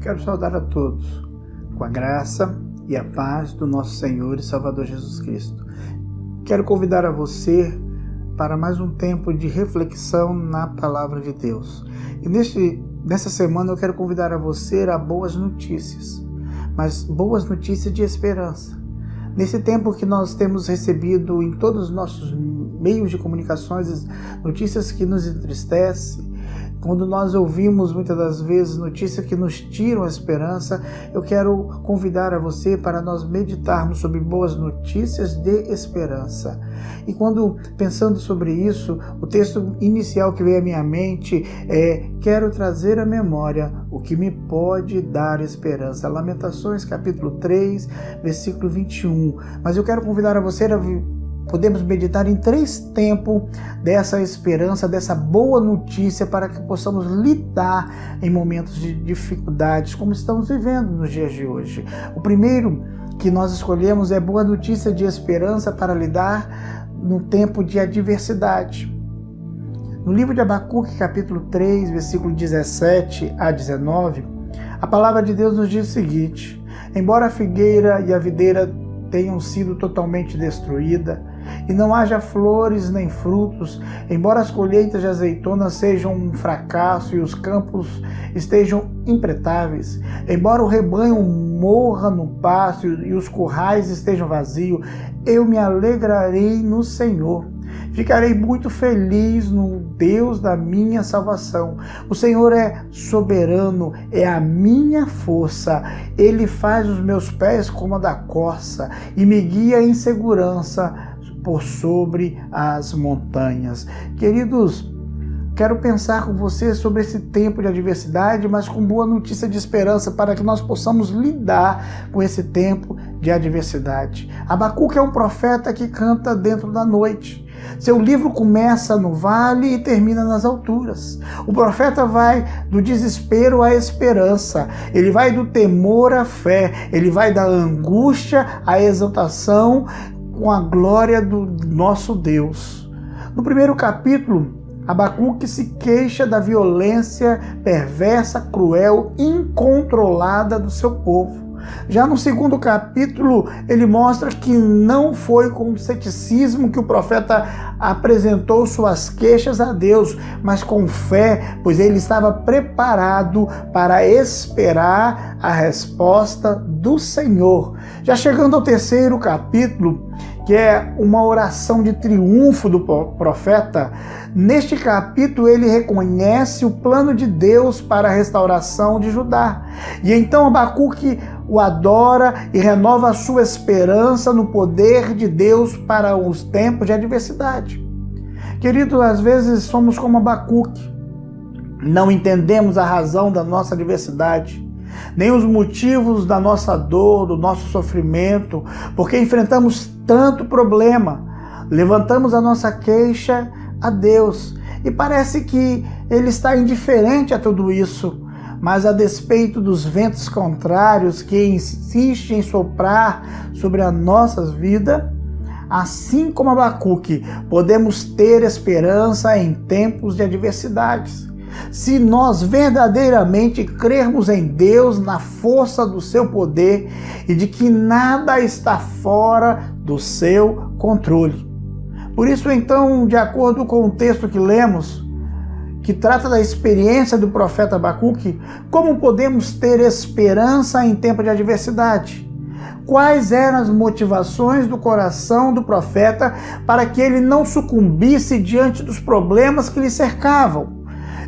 Quero saudar a todos com a graça e a paz do nosso Senhor e Salvador Jesus Cristo. Quero convidar a você para mais um tempo de reflexão na Palavra de Deus. E nessa semana eu quero convidar a você a boas notícias, mas boas notícias de esperança. Nesse tempo que nós temos recebido em todos os nossos meios de comunicações notícias que nos entristecem, quando nós ouvimos muitas das vezes notícias que nos tiram a esperança, eu quero convidar a você para nós meditarmos sobre boas notícias de esperança. E quando pensando sobre isso, o texto inicial que veio à minha mente é: quero trazer à memória o que me pode dar esperança. Lamentações capítulo 3, versículo 21. Mas eu quero convidar a você a podemos meditar em 3 tempos dessa esperança, dessa boa notícia, para que possamos lidar em momentos de dificuldades, como estamos vivendo nos dias de hoje. O primeiro que nós escolhemos é boa notícia de esperança para lidar no tempo de adversidade. No livro de Abacuque, capítulo 3, versículo 17 a 19, a palavra de Deus nos diz o seguinte: embora a figueira e a videira tenham sido totalmente destruídas, e não haja flores nem frutos, embora as colheitas de azeitonas sejam um fracasso e os campos estejam impretáveis, embora o rebanho morra no pasto e os currais estejam vazios, eu me alegrarei no Senhor. Ficarei muito feliz no Deus da minha salvação. O Senhor é soberano, é a minha força. Ele faz os meus pés como a da corça e me guia em segurança por sobre as montanhas. Queridos, quero pensar com você sobre esse tempo de adversidade, mas com boa notícia de esperança, para que nós possamos lidar com esse tempo de adversidade. Abacuque é um profeta que canta dentro da noite. Seu livro começa no vale e termina nas alturas. O profeta vai do desespero à esperança, ele vai do temor à fé, ele vai da angústia à exaltação com a glória do nosso Deus. No primeiro capítulo, Abacuque se queixa da violência perversa, cruel, incontrolada do seu povo. Já no segundo capítulo, ele mostra que não foi com ceticismo que o profeta apresentou suas queixas a Deus, mas com fé, pois ele estava preparado para esperar a resposta do Senhor. Já chegando ao terceiro capítulo, que é uma oração de triunfo do profeta, neste capítulo ele reconhece o plano de Deus para a restauração de Judá. E então Abacuque o adora e renova a sua esperança no poder de Deus para os tempos de adversidade. Querido, às vezes somos como Abacuque, não entendemos a razão da nossa adversidade, nem os motivos da nossa dor, do nosso sofrimento, porque enfrentamos tanto problema, levantamos a nossa queixa a Deus e parece que Ele está indiferente a tudo isso, mas a despeito dos ventos contrários que insistem em soprar sobre as nossas vidas, assim como Abacuque, podemos ter esperança em tempos de adversidades. Se nós verdadeiramente crermos em Deus, na força do seu poder e de que nada está fora do seu controle. Por isso, então, de acordo com o texto que lemos, que trata da experiência do profeta Abacuque, como podemos ter esperança em tempo de adversidade? Quais eram as motivações do coração do profeta para que ele não sucumbisse diante dos problemas que lhe cercavam?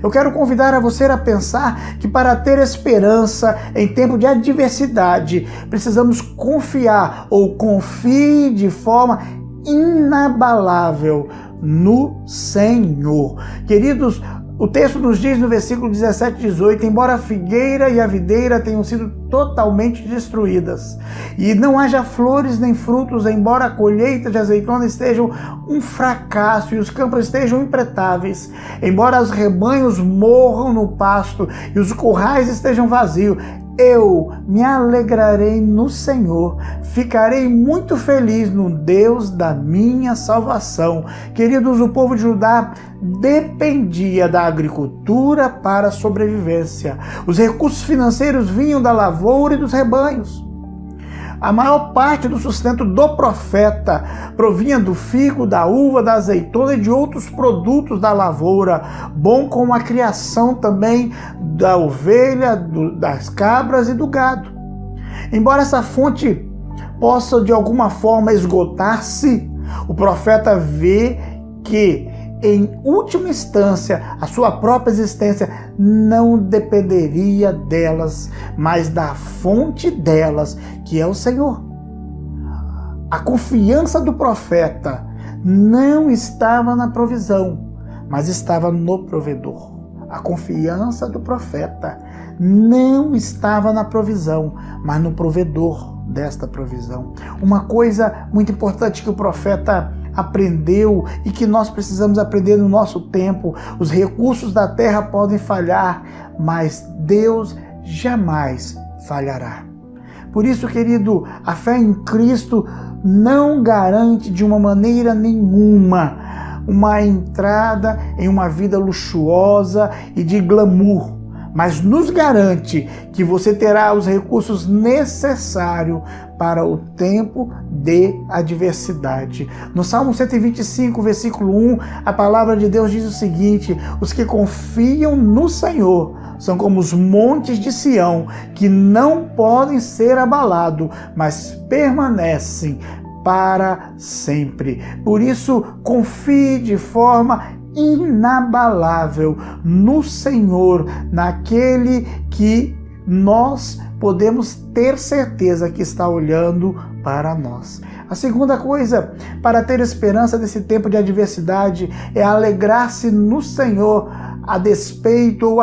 Eu quero convidar a você a pensar que para ter esperança em tempo de adversidade, precisamos confiar ou confie de forma inabalável no Senhor. Queridos, o texto nos diz no versículo 17 e 18, embora a figueira e a videira tenham sido totalmente destruídas. E não haja flores nem frutos, embora a colheita de azeitona esteja um fracasso e os campos estejam impretáveis, embora os rebanhos morram no pasto e os currais estejam vazios. Eu me alegrarei no Senhor, ficarei muito feliz no Deus da minha salvação. Queridos, o povo de Judá dependia da agricultura para a sobrevivência. Os recursos financeiros vinham da lavoura e dos rebanhos. A maior parte do sustento do profeta provinha do figo, da uva, da azeitona e de outros produtos da lavoura, bom como a criação também da ovelha, das cabras e do gado. Embora essa fonte possa de alguma forma esgotar-se, o profeta vê que, em última instância, a sua própria existência não dependeria delas, mas da fonte delas, que é o Senhor. A confiança do profeta não estava na provisão, mas estava no provedor. A confiança do profeta não estava na provisão, mas no provedor desta provisão. Uma coisa muito importante que o profeta aprendeu e que nós precisamos aprender no nosso tempo: os recursos da terra podem falhar, mas Deus jamais falhará. Por isso, querido, a fé em Cristo não garante de uma maneira nenhuma uma entrada em uma vida luxuosa e de glamour, mas nos garante que você terá os recursos necessários para o tempo de adversidade. No Salmo 125, versículo 1, a palavra de Deus diz o seguinte: os que confiam no Senhor são como os montes de Sião, que não podem ser abalados, mas permanecem para sempre. Por isso, confie de forma inabalável no Senhor, naquele que nós podemos ter certeza que está olhando para nós. A segunda coisa para ter esperança nesse tempo de adversidade é alegrar-se no Senhor a despeito ou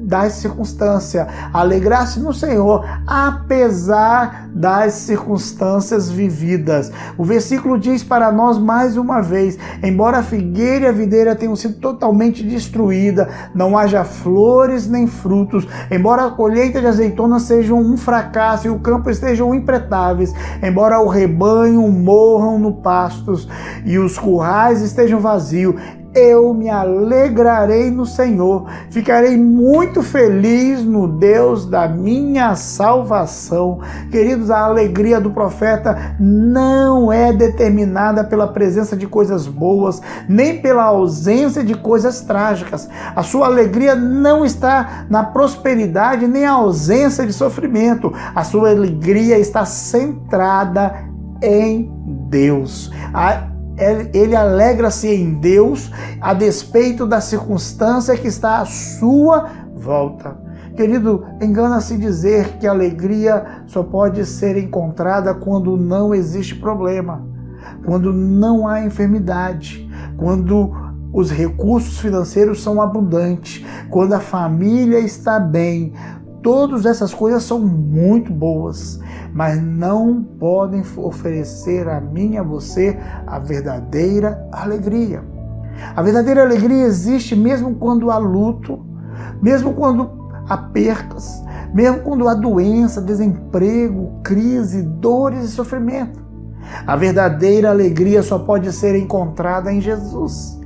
das circunstâncias, alegrar-se no Senhor apesar das circunstâncias vividas. O versículo diz para nós mais uma vez: embora a figueira e a videira tenham sido totalmente destruídas, não haja flores nem frutos, embora a colheita de azeitona seja um fracasso e o campo estejam impretáveis, embora o rebanho morram no pastos e os currais estejam vazios, eu me alegrarei no Senhor, ficarei muito feliz no Deus da minha salvação. Queridos, a alegria do profeta não é determinada pela presença de coisas boas, nem pela ausência de coisas trágicas. A sua alegria não está na prosperidade, nem a ausência de sofrimento. A sua alegria está centrada em Deus. Ele alegra-se em Deus a despeito da circunstância que está à sua volta. Querido, engana-se dizer que a alegria só pode ser encontrada quando não existe problema, quando não há enfermidade, quando os recursos financeiros são abundantes, quando a família está bem. Todas essas coisas são muito boas, mas não podem oferecer a mim e a você a verdadeira alegria. A verdadeira alegria existe mesmo quando há luto, mesmo quando há percas, mesmo quando há doença, desemprego, crise, dores e sofrimento. A verdadeira alegria só pode ser encontrada em Jesus.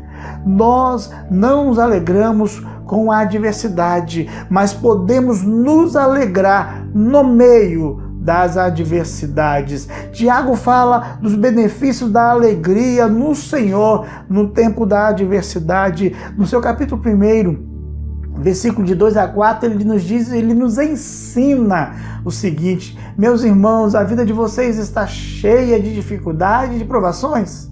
Nós não nos alegramos com a adversidade, mas podemos nos alegrar no meio das adversidades. Tiago fala dos benefícios da alegria no Senhor no tempo da adversidade. No seu capítulo 1, versículo de 2 a 4, ele nos ensina o seguinte: meus irmãos, a vida de vocês está cheia de dificuldades e de provações.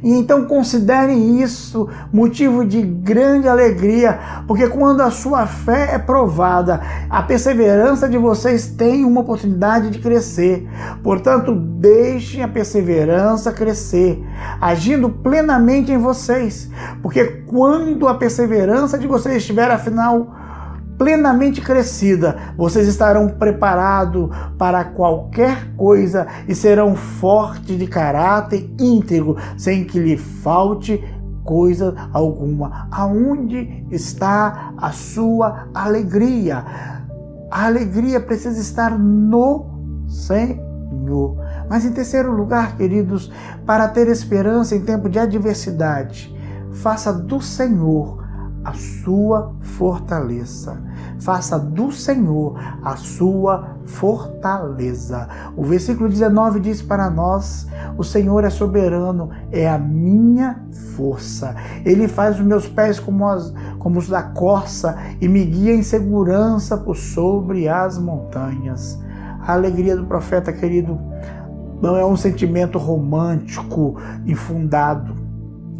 E então considerem isso motivo de grande alegria, porque quando a sua fé é provada, a perseverança de vocês tem uma oportunidade de crescer. Portanto, deixem a perseverança crescer, agindo plenamente em vocês, porque quando a perseverança de vocês estiver afinal plenamente crescida, vocês estarão preparados para qualquer coisa e serão fortes de caráter íntegro, sem que lhe falte coisa alguma. Aonde está a sua alegria? A alegria precisa estar no Senhor. Mas em terceiro lugar, queridos, para ter esperança em tempo de adversidade, faça do Senhor a sua fortaleza. Faça do Senhor a sua fortaleza. O versículo 19 diz para nós: o Senhor é soberano, é a minha força. Ele faz os meus pés como os da corça e me guia em segurança por sobre as montanhas. A alegria do profeta, querido, não é um sentimento romântico infundado.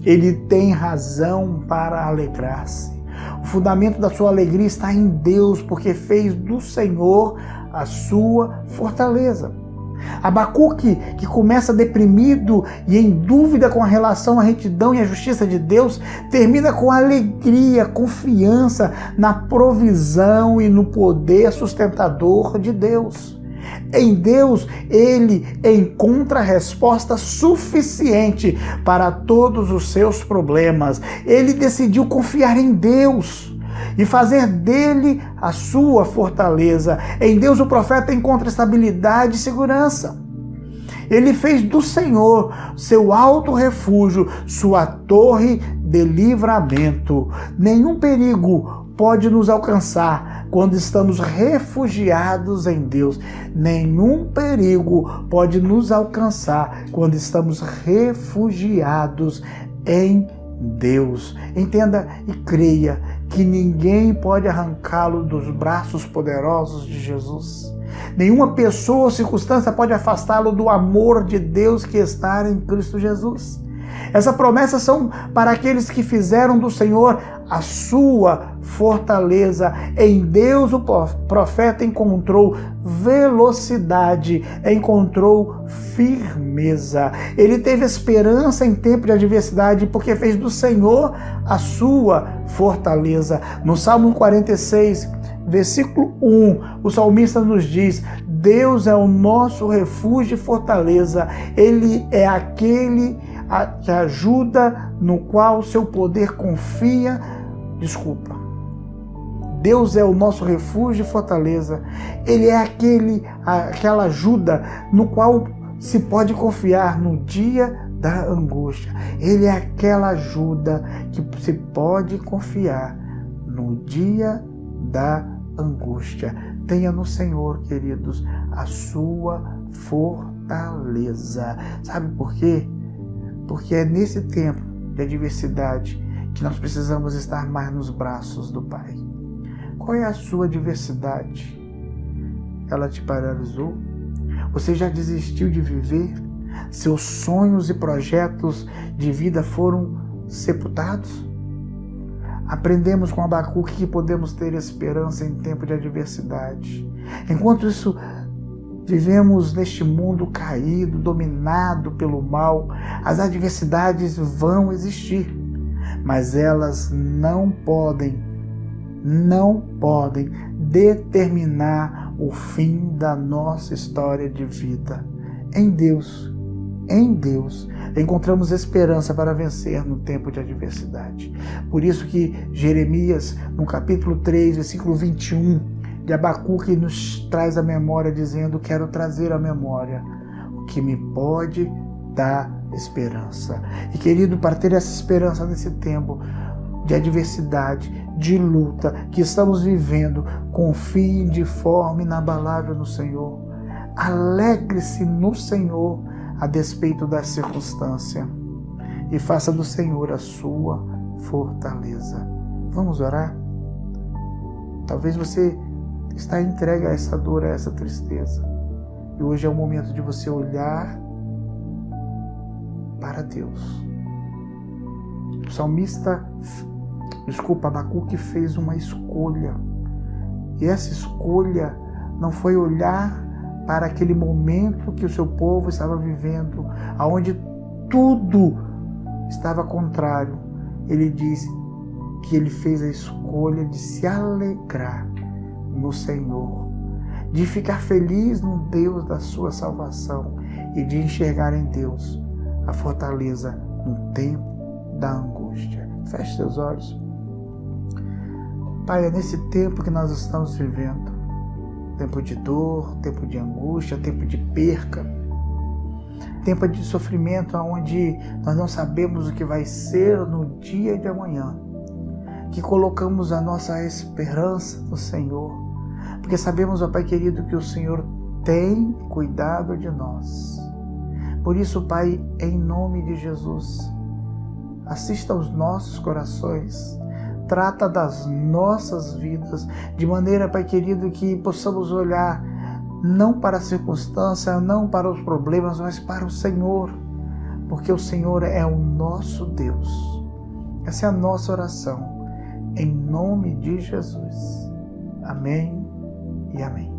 Ele tem razão para alegrar-se. O fundamento da sua alegria está em Deus, porque fez do Senhor a sua fortaleza. Abacuque, que começa deprimido e em dúvida com a relação à retidão e à justiça de Deus, termina com alegria, confiança na provisão e no poder sustentador de Deus. Em Deus, ele encontra resposta suficiente para todos os seus problemas. Ele decidiu confiar em Deus e fazer dele a sua fortaleza. Em Deus, o profeta encontra estabilidade e segurança. Ele fez do Senhor seu alto refúgio, sua torre de livramento. Nenhum perigo pode nos alcançar quando estamos refugiados em Deus. Nenhum perigo pode nos alcançar quando estamos refugiados em Deus. Entenda e creia que ninguém pode arrancá-lo dos braços poderosos de Jesus. Nenhuma pessoa ou circunstância pode afastá-lo do amor de Deus que está em Cristo Jesus. Essas promessas são para aqueles que fizeram do Senhor a sua fortaleza. Em Deus o profeta encontrou velocidade, encontrou firmeza. Ele teve esperança em tempo de adversidade porque fez do Senhor a sua fortaleza. No Salmo 46, versículo 1, o salmista nos diz: Deus é o nosso refúgio e fortaleza. Ele é aquele que ajuda, no qual o seu poder confia. Deus é o nosso refúgio e fortaleza. Ele é aquela ajuda no qual se pode confiar no dia da angústia. Ele é aquela ajuda que se pode confiar no dia da angústia. Tenha no Senhor, queridos, a sua fortaleza. Sabe por quê? Porque é nesse tempo de adversidade que nós precisamos estar mais nos braços do Pai. Qual é a sua adversidade? Ela te paralisou? Você já desistiu de viver? Seus sonhos e projetos de vida foram sepultados? Aprendemos com Abacuque que podemos ter esperança em tempo de adversidade. Enquanto isso, vivemos neste mundo caído, dominado pelo mal. As adversidades vão existir, mas elas não podem determinar o fim da nossa história de vida. Em Deus, encontramos esperança para vencer no tempo de adversidade. Por isso que Jeremias, no capítulo 3, versículo 21, de Abacuque, nos traz a memória, dizendo: quero trazer à memória o que me pode dar esperança. E querido, para ter essa esperança nesse tempo de adversidade, de luta que estamos vivendo, confie de forma inabalável no Senhor. Alegre-se no Senhor a despeito da circunstância e faça do Senhor a sua fortaleza. Vamos orar? Talvez você está entregue a essa dor, a essa tristeza. E hoje é o momento de você olhar para Deus. O salmista, Abacuque fez uma escolha. E essa escolha não foi olhar para aquele momento que o seu povo estava vivendo, onde tudo estava contrário. Ele diz que ele fez a escolha de se alegrar no Senhor, de ficar feliz no Deus da sua salvação e de enxergar em Deus a fortaleza no tempo da angústia. Feche seus olhos. Pai, é nesse tempo que nós estamos vivendo, tempo de dor, tempo de angústia, tempo de perca, tempo de sofrimento onde nós não sabemos o que vai ser no dia de amanhã, que colocamos a nossa esperança no Senhor, porque sabemos, ó Pai querido, que o Senhor tem cuidado de nós. Por isso, Pai, em nome de Jesus, assista aos nossos corações, trata das nossas vidas, de maneira, Pai querido, que possamos olhar não para a circunstância, não para os problemas, mas para o Senhor, porque o Senhor é o nosso Deus. Essa é a nossa oração, em nome de Jesus. Amém e amém.